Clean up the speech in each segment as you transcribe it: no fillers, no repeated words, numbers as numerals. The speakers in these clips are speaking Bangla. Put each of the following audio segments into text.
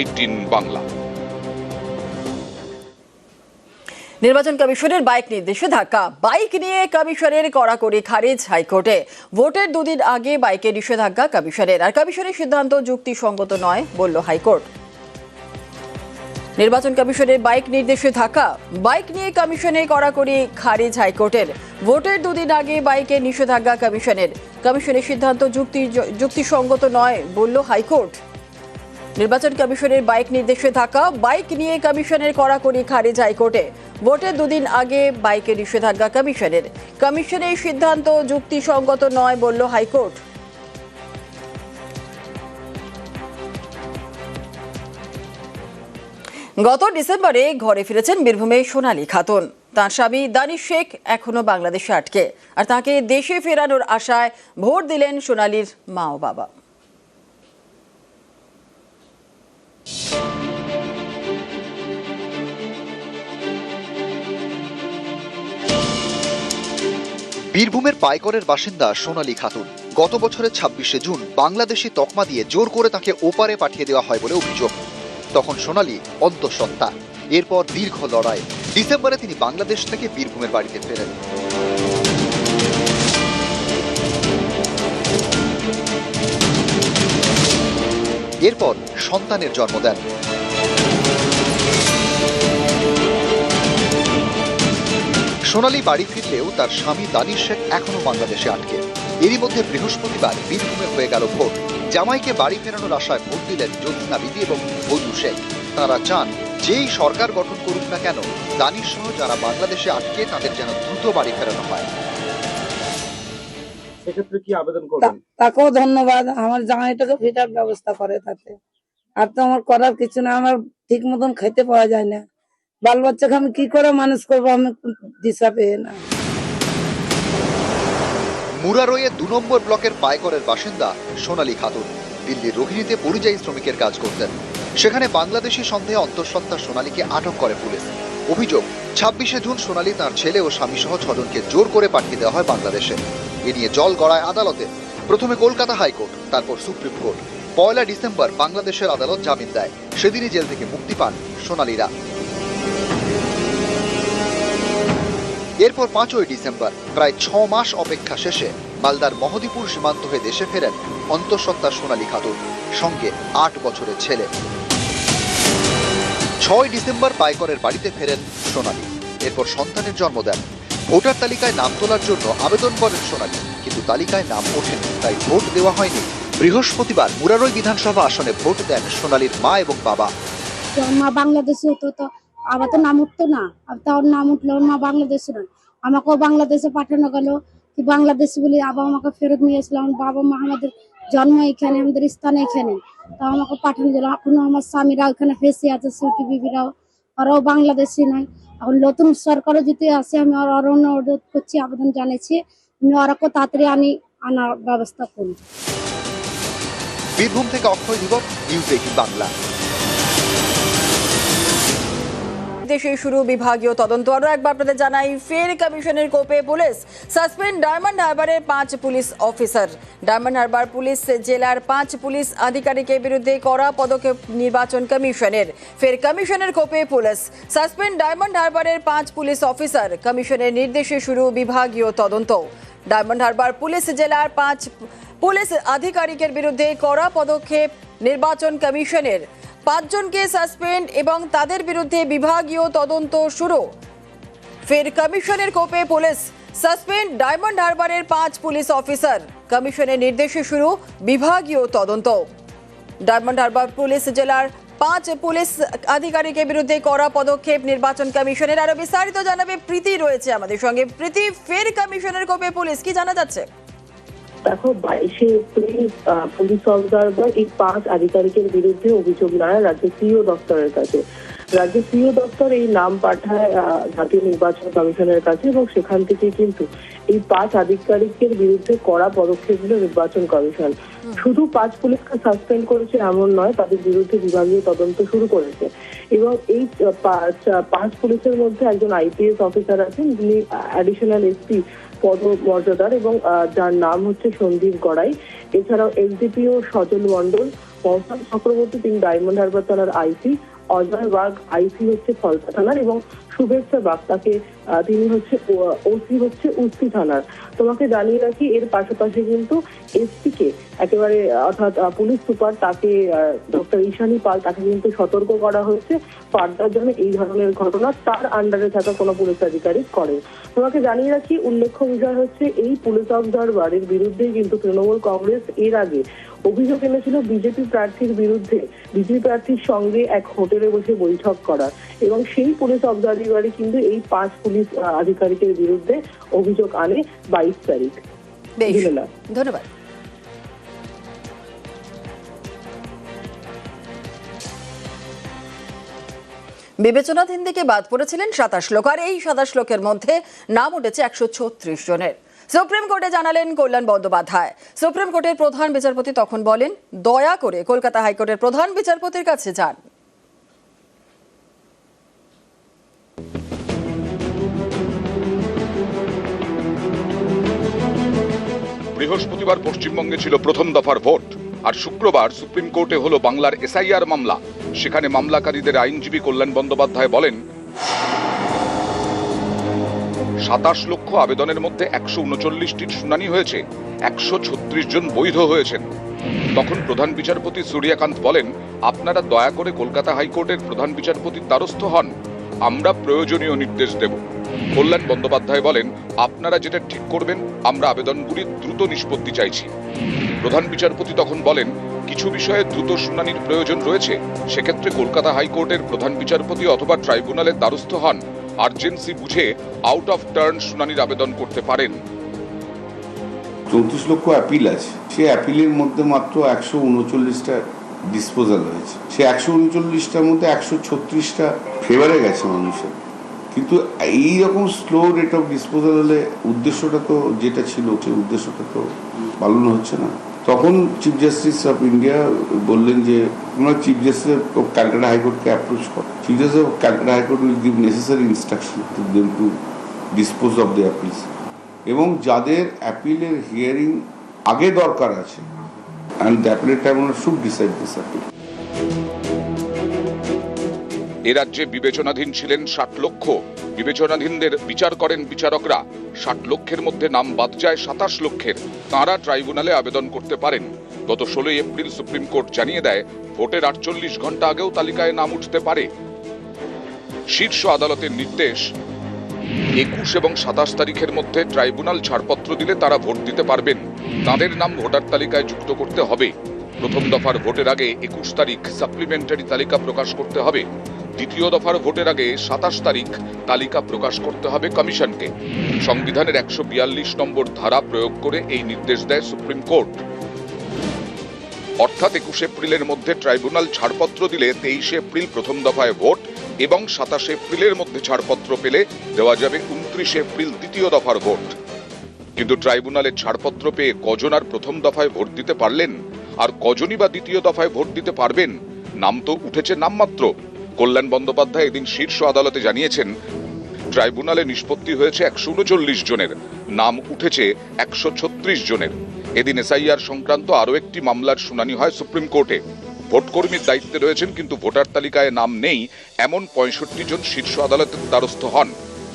18 বাংলা। নির্বাচন কমিশনের বাইক নিষেধাজ্ঞা, বাইক নিয়ে কমিশনের কড়াকড়ি খারিজ হাইকোর্টে। ভোটের দুদিন আগে বাইকে নিষেধাজ্ঞা কমিশনের, আর কমিশনের সিদ্ধান্ত যুক্তিসঙ্গত নয় বলল হাইকোর্ট। নির্বাচন কমিশনের বাইক নিষেধাজ্ঞা, বাইক নিয়ে কমিশনের কড়াকড়ি খারিজ হাইকোর্টের। ভোটের দুদিন আগে বাইকে নিষেধাজ্ঞা কমিশনের সিদ্ধান্ত যুক্তিসঙ্গত নয় বলল হাইকোর্ট। নির্বাচন কমিশনের বাইক নিষেধাজ্ঞা, বাইক নিয়ে কমিশনের কড়াকড়ি খারিজ হাইকোর্টে। ভোটের দুদিন আগে বাইকে নিষেধাজ্ঞা কমিশনের সিদ্ধান্ত যুক্তিসঙ্গত নয় বলল হাইকোর্ট। গত ডিসেম্বরে ঘরে ফিরেছেন বীরভূমের সোনালী খাতুন। তাঁর স্বামী দানিশ শেখ এখনো বাংলাদেশে আটকে, আর তাঁকে দেশে ফেরানোর আশায় ভোট দিলেন সোনালীর মা ও বাবা। বীরভূমের পাইকরের বাসিন্দা সোনালী খাতুন। গত বছরের 26শে জুন বাংলাদেশি তকমা দিয়ে জোর করে তাকে ওপারে পাঠিয়ে দেওয়া হয় বলে অভিযোগ। তখন সোনালী অন্তঃসত্ত্বা। এরপর দীর্ঘ লড়াই, ডিসেম্বরে তিনি বাংলাদেশ থেকে বীরভূমের বাড়িতে ফেরেন। এরপর সন্তানের জন্ম দেন। সোনালী বাড়ি ফিরলেও তার স্বামী দানিশ শেখ এখনো বাংলাদেশে আটকে। এরই মধ্যে বৃহস্পতিবার বীরভূমে হয়ে গেল ভোট। জামাইকে বাড়ি ফেরানোর আশায় ভোট দিলেন জ্যোৎস্না বিবি এবং বধূ শেখ। তারা চান যেই সরকার গঠন করুক না কেন, দানিশ সহ যারা বাংলাদেশে আটকে তাদের যেন দ্রুত বাড়ি ফেরানো হয়। সেক্ষেত্রে কি আবেদন করবেন? তাকেও ধন্যবাদ, আমার জামাইটাকে ফেরার ব্যবস্থা করে তাতে। আর তো আমার করার কিছু না, আমার ঠিক মতন খেতে পাওয়া যায় না, বাল বাচ্চাকে আমি কি করে মানুষ করবো, আমি দিশা পেয়ে না। মুরারইয়ে 2 নম্বর ব্লকের পাইকরের বাসিন্দা সোনালী খাতুন দিল্লির রোহিণীতে পরিযায়ী শ্রমিকের কাজ করতেন। সেখানে বাংলাদেশি সন্দেহে অন্তঃসত্ত্বা সোনালীকে আটক করে পুলিশ। অভিযোগ, 26শে জুন সোনালী তার ছেলে ও স্বামী সহ 6 জনকে জোর করে পাঠিয়ে দেওয়া হয় বাংলাদেশে। এ নিয়ে জল গড়ায় আদালতে। প্রথমে কলকাতা হাইকোর্ট, তারপর সুপ্রিম কোর্ট। 1 ডিসেম্বর বাংলাদেশের আদালত জামিন দেয়। সেদিনই জেল থেকে মুক্তি পান সোনালীরা। এরপর 5 ডিসেম্বর প্রায় 6 মাস অপেক্ষা শেষে মালদার মহদীপুর সীমান্ত হয়ে দেশে ফেরেন অন্তঃসত্ত্বা সোনালী খাতুন, সঙ্গে 8 বছরের ছেলে। 6 ডিসেম্বর পাইকরের বাড়িতে ফেরেন সোনালী। এরপর সন্তানের জন্ম দেন। ভোটার তালিকায় নাম তোলার জন্য আবেদন করেন সোনালী, কিন্তু তালিকায় নাম ওঠেনি, তাই ভোট দেওয়া হয়নি। বৃহস্পতিবার মুরারই বিধানসভা আসনে ভোট দেন সোনালীর মা এবং বাবা। মা বাংলাদেশে হতো, তো আবার তো নাম উঠতো না, তার নাম উঠলো মা বাংলাদেশে নয়। আমাকেও বাংলাদেশে পাঠানো গেল, কি বাংলাদেশি বলে আবার আমাকে ফেরত নিয়ে এসলাম। বাবা মা আমাদের জন্ম এখানে, আমাদের স্থান এখানে, তা আমাকে পাঠানো গেল। এখনো আমার স্বামীরা ওখানে ফেসে আছে, সিউটি বিবিরাও, ওরাও বাংলাদেশি নয়। এখন নতুন সরকারও যদি আসে, আমি আর অনুরোধ করছি, আবেদন জানিয়েছি, আমি ওরাকে তাড়াতাড়ি আনার ব্যবস্থা করি। বীরভূম থেকে অক্ষয় দিবস, নিউজ 18 বাংলা। দেশে শুরু বিভাগীয় তদন্ত। আরো একবার আপনাদের জানাই, ফের কমিশনের কোপে পুলিশ। সাসপেন্ড ডায়মন্ড হারবারের 5 police officer. Diamond Harbour police জেলার 5 পুলিশ আধিকারিকের বিরুদ্ধে কড়া পদক্ষেপ নির্বাচন কমিশনের। ফের কমিশনের কোপে পুলিশ। সাসপেন্ড ডায়মন্ড হারবারের 5 পুলিশ অফিসার। কমিশনের নির্দেশে শুরু বিভাগীয় তদন্ত। ডায়মন্ড হারবার পুলিশ জেলার 5 পুলিশ আধিকারিকের বিরুদ্ধে কড়া পদক্ষেপ নির্বাচন কমিশনের। 5 জনকে সাসপেন্ড এবং তাদের বিরুদ্ধে বিভাগীয় তদন্ত শুরু। ফের কমিশনের কোপে পুলিশ। সাসপেন্ড ডায়মন্ড হারবারের 5 পুলিশ অফিসার। কমিশনের নির্দেশে শুরু বিভাগীয় তদন্ত। ডায়মন্ড হারবার পুলিশ জেলার 5 পুলিশ আধিকারিকের বিরুদ্ধে কড়া পদক্ষেপ নির্বাচন কমিশনের। আরো বিস্তারিত জানাবে প্রীতি রয়েছে আমাদের সঙ্গে। প্রীতি, ফের কমিশনের কোপে পুলিশ, কি জানা যাচ্ছে? দেখো, 22শে এপ্রিল পুলিশ অবজারভার এই 5 আধিকারিকের বিরুদ্ধে অভিযোগ নেয় রাজ্য সিইও দপ্তরের কাছে। রাজ্য সিইও দপ্তর এই নাম পাঠায় জাতীয় নির্বাচন কমিশনের কাছে, এবং সেখান থেকে কিন্তু এই 5 আধিকারিকের বিরুদ্ধে কড়া পদক্ষেপ নিল নির্বাচন কমিশন। শুধু 5 পুলিশকে সাসপেন্ড করেছে এমন নয়, তাদের বিরুদ্ধে বিভাগীয় তদন্ত শুরু করেছে। এবং এই 5 পুলিশের মধ্যে একজন আইপিএস অফিসার আছেন, যিনি অ্যাডিশনাল এসপি পদমর্যাদার, এবং যার নাম হচ্ছে সন্দীপ গড়াই। এছাড়াও এসডিপিও সজল মণ্ডল, মহসন চক্রবর্তী, তিনি ডায়মন্ড হারবার থানার আইসি, অজয় বাগ আইসি হচ্ছে ফলতা থানার, এবং শুভেচ্ছা বাগ তাকে তিনি হচ্ছে ওসি হচ্ছে উস্তি থানার। তোমাকে জানিয়ে রাখি, এর পাশাপাশি কিন্তু এসপি কে একেবারে অর্থাৎ পুলিশ সুপার তাকে ডক্টর ঈশানী পাল তাকে কিন্তু সতর্ক করা হয়েছে ফার্দার জন্য এই ধরনের ঘটনা তার আন্ডারে থাকা কোনো পুলিশ আধিকারিক করে। তোমাকে জানিয়ে রাখি, উল্লেখ্য বিষয় হচ্ছে এই পুলিশ অবজারভারের বিরুদ্ধে কিন্তু তৃণমূল কংগ্রেস এর আগে অভিযোগ এনেছিল বিজেপি প্রার্থীর বিরুদ্ধে, বিজেপি প্রার্থীর সঙ্গে এক হোটেলে বসে বৈঠক করার, এবং সেই পুলিশ অবজারভারই কিন্তু এই 5 পুলিশ আধিকারিকের বিরুদ্ধে অভিযোগ আনে 22 তারিখ। ধন্যবাদ। বিবেচনাধীন থেকে বাদ পড়েছিলেন 27 লোক, আর এই 27 লোকের মধ্যে নাম উঠেছে 136 জনের। সুপ্রিম কোর্টে জানালেন কল্যাণ বন্দ্যোপাধ্যায়। সুপ্রিম কোর্টের প্রধান বিচারপতি তখন বলেন, দয়া করে কলকাতা হাইকোর্টের প্রধান বিচারপতির কাছে যান। বৃহস্পতিবার পশ্চিমবঙ্গে ছিল প্রথম দফার ভোট, আর শুক্রবার সুপ্রিম কোর্টে হলো বাংলার এসআইআর মামলা। সেখানে মামলাকারীদের আইনজীবী কল্যাণ বন্দ্যোপাধ্যায় বলেন, 27 লক্ষ আবেদনের মধ্যে 139টির শুনানি হয়েছে, 136 জন বৈধ হয়েছেন। তখন প্রধান বিচারপতি সূর্যকান্ত বলেন, আপনারা দয়া করে কলকাতা হাইকোর্টের প্রধান বিচারপতির দ্বারস্থ হন, আমরা প্রয়োজনীয় নির্দেশ দেব। কল্যাণ বন্দ্যোপাধ্যায় বলেন, আপনারা যেটা ঠিক করবেন, আমরা আবেদনগুলির দ্রুত নিষ্পত্তি চাইছি। প্রধান বিচারপতি তখন বলেন, কিছু বিষয়ে দ্রুত শুনানির প্রয়োজন রয়েছে, সেক্ষেত্রে কলকাতা হাইকোর্টের প্রধান বিচারপতি অথবা ট্রাইব্যুনালের দ্বারস্থ হন, আর্জেন্সি বুঝে আউট অফ টার্ন শুনানির আবেদন করতে পারেন। 34 লক্ষ অ্যাপিল আছে, সে অ্যাপিলের মধ্যে মাত্র 139টা ডিসপোজাল হয়েছে। সে 139টার মধ্যে 136টা ফেভারে গেছে মানুষের। কিন্তু এইরকম স্লো রেট অফ ডিসপোজাল হলে উদ্দেশ্যটা তো যেটা ছিল সেই উদ্দেশ্যটা তো পালন হচ্ছে না। তখন চিফ জাস্টিস অফ ইন্ডিয়া বললেন যে আমরা চিফ জাস্টিস অফ ক্যালকাটা হাইকোর্টকে অ্যাপ্রোচ করি। Chief justice of Calcutta high court will give necessary instruction to them to dispose of the appeals, এবং যাদের অ্যাপিলের হিয়ারিং আগে দরকার আছে and the appellate tribunal should decide this appeal. এ রাজ্যে বিবেচনাধীন ছিলেন 60 লক্ষ। বিবেচনাধীনদের বিচার করেন বিচারকরা। 60 লক্ষের মধ্যে নাম বাদ যায় 27 লক্ষের। তাঁরা ট্রাইব্যুনালে আবেদন করতে পারেন। গত 16 এপ্রিল সুপ্রিম কোর্ট জানিয়ে দেয়, ভোটের 48 ঘন্টা আগেও তালিকায় নাম উঠতে পারে। শীর্ষ আদালতের নির্দেশ, 21 এবং 27 তারিখের মধ্যে ট্রাইব্যুনাল ছাড়পত্র দিলে তারা ভোট দিতে পারবেন। তাদের নাম ভোটার তালিকায় যুক্ত করতে হবে। প্রথম দফার ভোটের আগে 21 তারিখ সাপ্লিমেন্টারি তালিকা প্রকাশ করতে হবে। দ্বিতীয় দফার ভোটের আগে 27 তারিখ তালিকা প্রকাশ করতে হবে কমিশনকে। সংবিধানের 142 নম্বর ধারা প্রয়োগ করে এই নির্দেশ দেয় সুপ্রিম কোর্ট। অর্থাৎ 21 এপ্রিলের মধ্যে ট্রাইব্যুনাল ছাড়পত্র দিলে 23 এপ্রিল প্রথম দফায় ভোট, এবং 27 এপ্রিলের মধ্যে ছাড়পত্র পেলে দেওয়া যাবে 29 এপ্রিল দ্বিতীয় দফার ভোট। কিন্তু ট্রাইব্যুনালের ছাড়পত্র পেয়ে কজন আর প্রথম দফায় ভোট দিতে পারলেন, আর কজনই বা দ্বিতীয় দফায় ভোট দিতে পারবেন? নাম তো উঠেছে নামমাত্র। কল্যাণ বন্দ্যোপাধ্যায় এদিন শীর্ষ আদালতে জানিয়েছেন, ট্রাইব্যুনালে নিষ্পত্তি হয়েছে 139 জনের, নাম উঠেছে 136 জনের। এদিন এসআইআর সংক্রান্ত আরও একটি মামলার শুনানি হয় সুপ্রিম কোর্টে। ভোটকর্মীর দায়িত্বে রয়েছেন কিন্তু ভোটার তালিকায় নাম নেই এমন 65 জন শীর্ষ আদালতের দ্বারস্থ হন।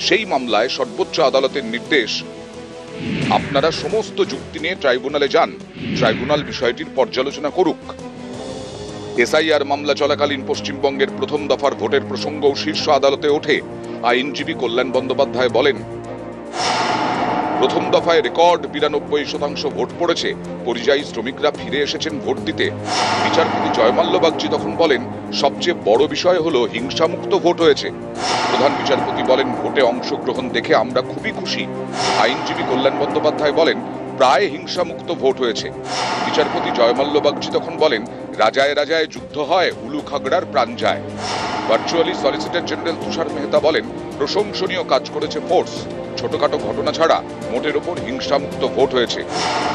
সেই মামলায় সর্বোচ্চ আদালতের নির্দেশ, আপনারা সমস্ত যুক্তি নিয়ে ট্রাইব্যুনালে যান, ট্রাইব্যুনাল বিষয়টির পর্যালোচনা করুক। এসআইআর মামলা চলাকালীন পশ্চিমবঙ্গের প্রথম দফার ভোটের প্রসঙ্গও শীর্ষ আদালতে ওঠে। আইনজীবী কল্যাণ বন্দ্যোপাধ্যায় বলেন, প্রথম দফায় রেকর্ড 92% ভোট পড়েছে, পরিযায়ী শ্রমিকরা ফিরে এসেছেন ভোট দিতে। বিচারপতি জয়মাল্য বাগচি তখন বলেন, সবচেয়ে বড় বিষয় হলো হিংসামুক্ত ভোট হয়েছে। প্রধান বিচারপতি বলেন, ভোটে অংশগ্রহণ দেখে আমরা খুবই খুশি। আইনজীবী কল্যাণ বন্দ্যোপাধ্যায় বলেন, প্রায় হিংসামুক্ত ভোট হয়েছে। বিচারপতি জয়মাল্য বাগচি তখন বলেন, রাজায় রাজায় যুদ্ধ হয়, উলু খাগড়ার প্রাণ যায়। ভার্চুয়ালি সলিসিটর জেনারেল তুষার মেহতা বলেন, প্রশংসনীয় কাজ করেছে ফোর্স, ছোটখাটো ঘটনা ছাড়া মোটের ওপর হিংসামুক্ত ভোট হয়েছে।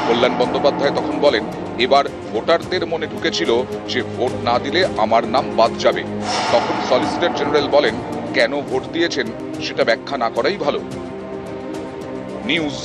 কল্যাণ বন্দ্যোপাধ্যায় তখন বলেন, এবার ভোটারদের মনে ঢুকেছিল যে ভোট না দিলে আমার নাম বাদ যাবে। তখন সলিসিটর জেনারেল বলেন, কেন ভোট দিয়েছেন সেটা ব্যাখ্যা না করাই ভালো। নিউজ